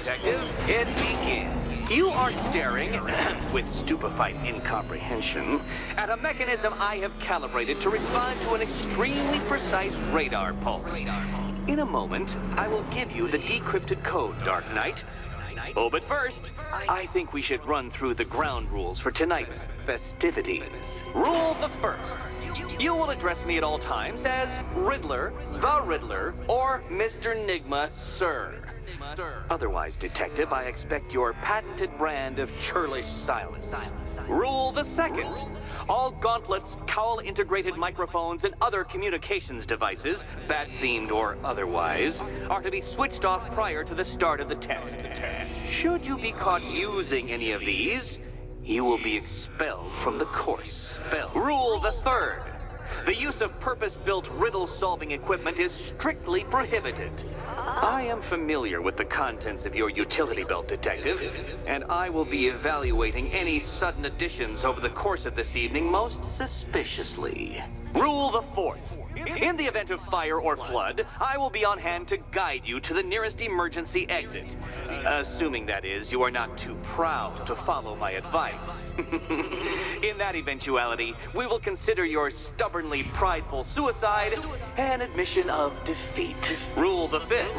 Detective. It begins. You are staring, with stupefied incomprehension, at a mechanism I have calibrated to respond to an extremely precise radar pulse. In a moment, I will give you the decrypted code, Dark Knight. Oh, but first, I think we should run through the ground rules for tonight's festivities. Rule the first. You will address me at all times as Riddler, the Riddler, or Mr. Nigma, sir. Otherwise, Detective, I expect your patented brand of churlish silence. Rule the second. All gauntlets, cowl-integrated microphones, and other communications devices, bat-themed or otherwise, are to be switched off prior to the start of the test. Should you be caught using any of these, you will be expelled from the course. Rule the third. The use of purpose-built riddle-solving equipment is strictly prohibited. I am familiar with the contents of your utility belt, Detective, and I will be evaluating any sudden additions over the course of this evening most suspiciously. Rule the fourth. In the event of fire or flood, I will be on hand to guide you to the nearest emergency exit. Assuming, that is, you are not too proud to follow my advice. In that eventuality, we will consider your stubbornly prideful suicide an admission of defeat. Rule the fifth.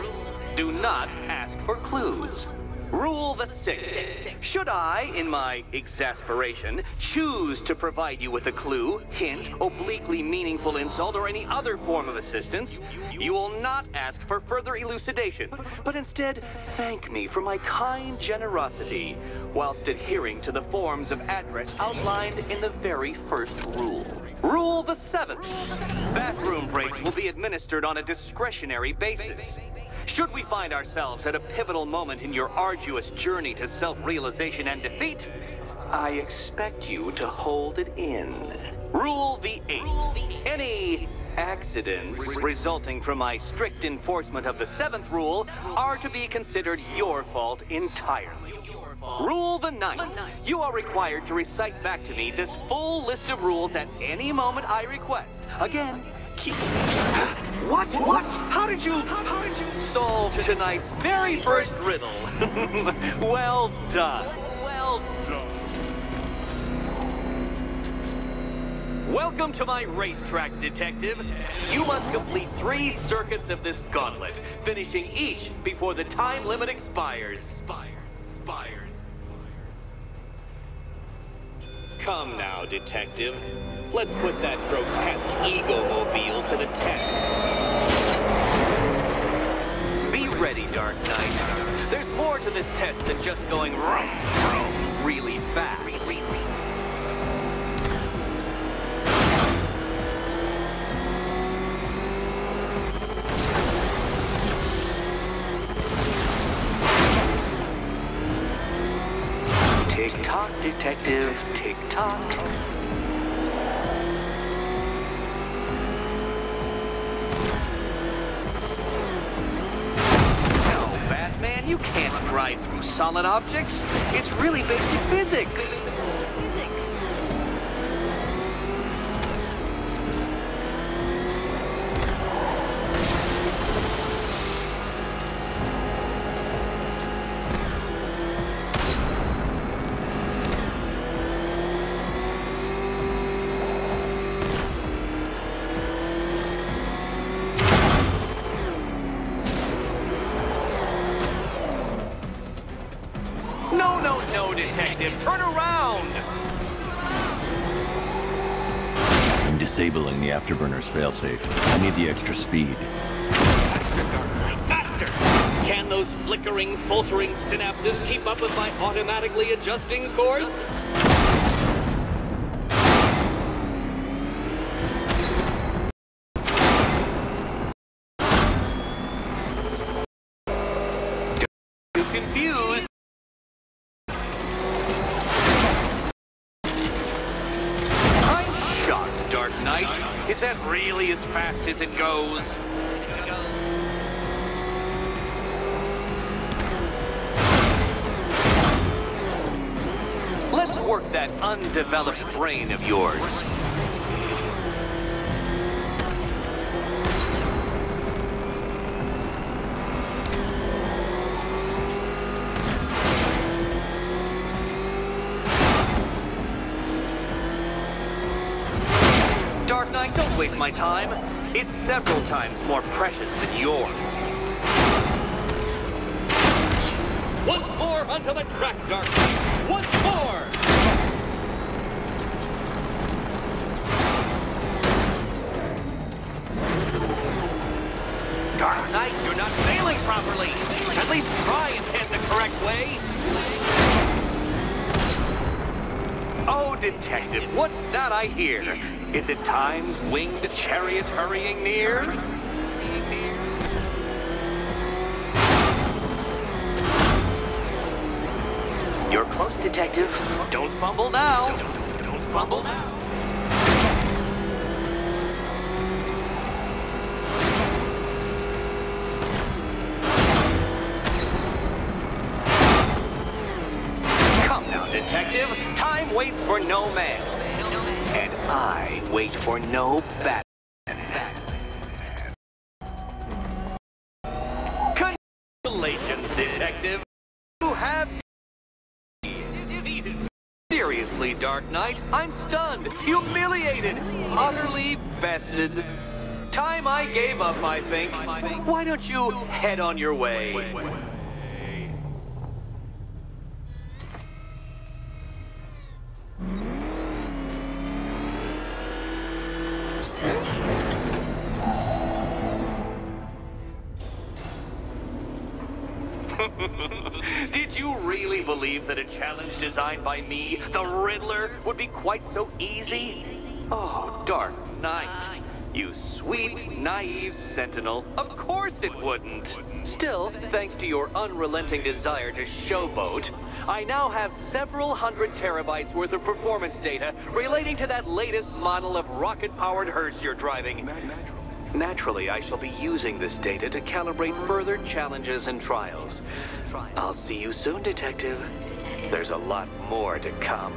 Do not ask for clues. Rule the sixth. Should I, in my exasperation, choose to provide you with a clue, hint, obliquely meaningful insult, or any other form of assistance, you will not ask for further elucidation, but instead thank me for my kind generosity, whilst adhering to the forms of address outlined in the very first rule. Rule the seventh. Bathroom breaks will be administered on a discretionary basis. Should we find ourselves at a pivotal moment in your arduous journey to self-realization and defeat, I expect you to hold it in. Rule the eighth. Any accidents resulting from my strict enforcement of the seventh rule are to be considered your fault entirely. Rule the ninth. You are required to recite back to me this full list of rules at any moment I request. Again, keep... What? How did you solve tonight's very first riddle? Well done. Well done. Welcome to my racetrack, Detective. You must complete 3 circuits of this gauntlet, finishing each before the time limit expires. Come now, Detective. Let's put that grotesque ego-mobile to the test. Be ready, Dark Knight. There's more to this test than just going really fast. Tick-tock, Detective, tick-tock. No, Batman, you can't ride through solid objects. It's really basic physics. No, Detective, turn around! I'm disabling the afterburner's failsafe. I need the extra speed. Faster, Dark Knight, faster! Can those flickering, faltering synapses keep up with my automatically adjusting course? Don't be confused. Dark Knight. Is that really as fast as it goes? Let's work that undeveloped brain of yours. Knight, don't waste my time. It's several times more precious than yours. Once more onto the track, Dark Knight. Once more! Dark Knight, you're not sailing properly. At least try and head the correct way. Oh, Detective, what's that I hear? Is it time's winged chariot hurrying near? You're close, Detective. Don't fumble now. Don't fumble now. Come now, Detective. Time waits for no man. And I wait for no Batman. Congratulations, Detective. You have defeated. Seriously, Dark Knight, I'm stunned, humiliated, utterly bested. Time I gave up, I think. Why don't you head on your way? Did you really believe that a challenge designed by me, the Riddler, would be quite so easy? Oh, Dark Knight. You sweet, naive sentinel. Of course it wouldn't. Still, thanks to your unrelenting desire to showboat, I now have several hundred terabytes worth of performance data relating to that latest model of rocket-powered hearse you're driving. Naturally, I shall be using this data to calibrate further challenges and trials. I'll see you soon, Detective. There's a lot more to come.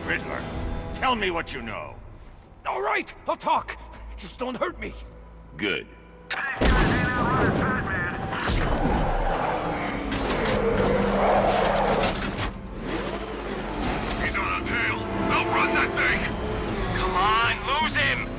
Riddler, tell me what you know. All right, I'll talk. Just don't hurt me. Good. He's on our tail. Outrun that thing! Come on, lose him!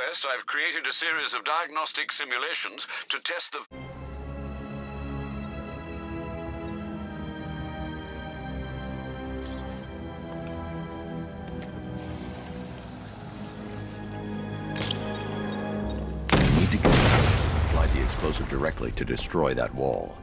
request, I've created a series of diagnostic simulations to test the... Need to go. Apply the explosive directly to destroy that wall.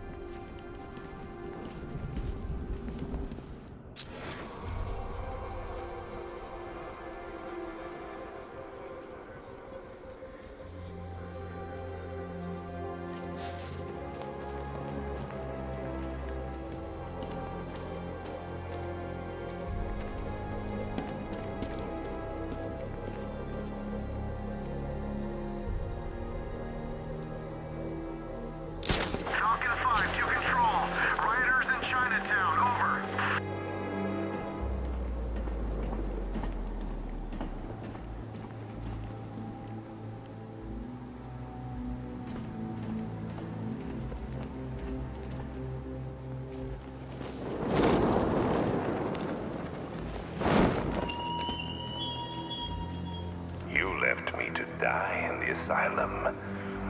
Die in the asylum,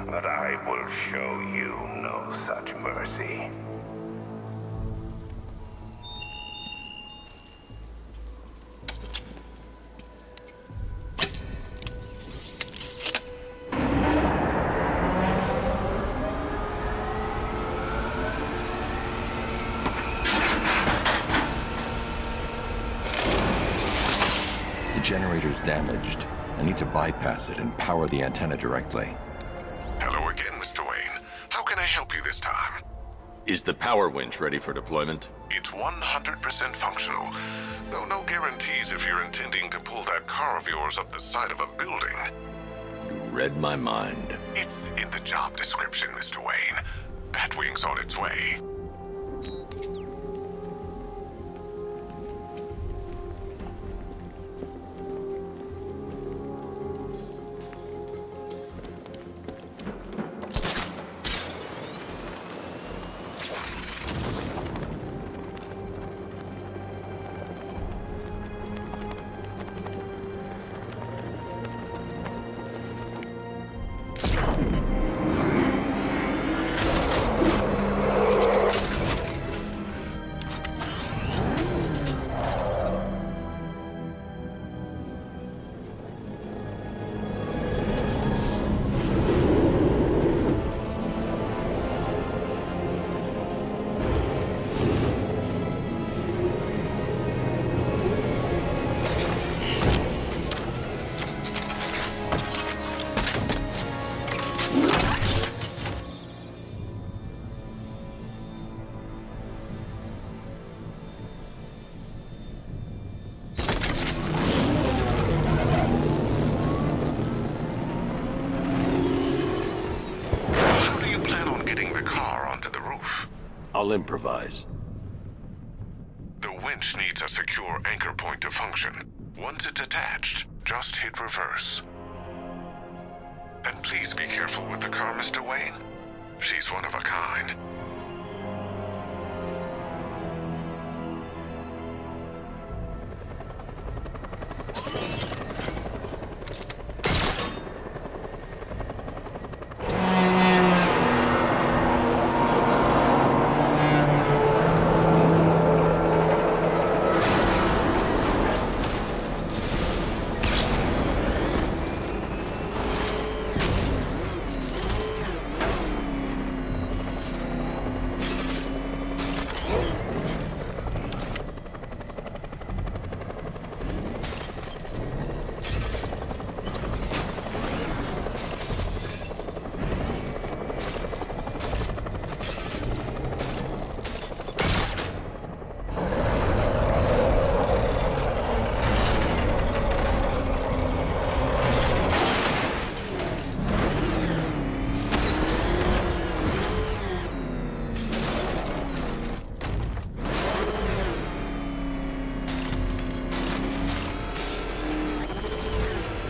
but I will show you no such mercy. The generator's damaged. I need to bypass it and power the antenna directly. Hello again, Mr. Wayne. How can I help you this time? Is the power winch ready for deployment? It's 100% functional, though no guarantees if you're intending to pull that car of yours up the side of a building. You read my mind. It's in the job description, Mr. Wayne. Batwing's on its way. I'll improvise. The winch needs a secure anchor point to function. Once it's attached, just hit reverse. And please be careful with the car, Mr. Wayne. She's one of a kind.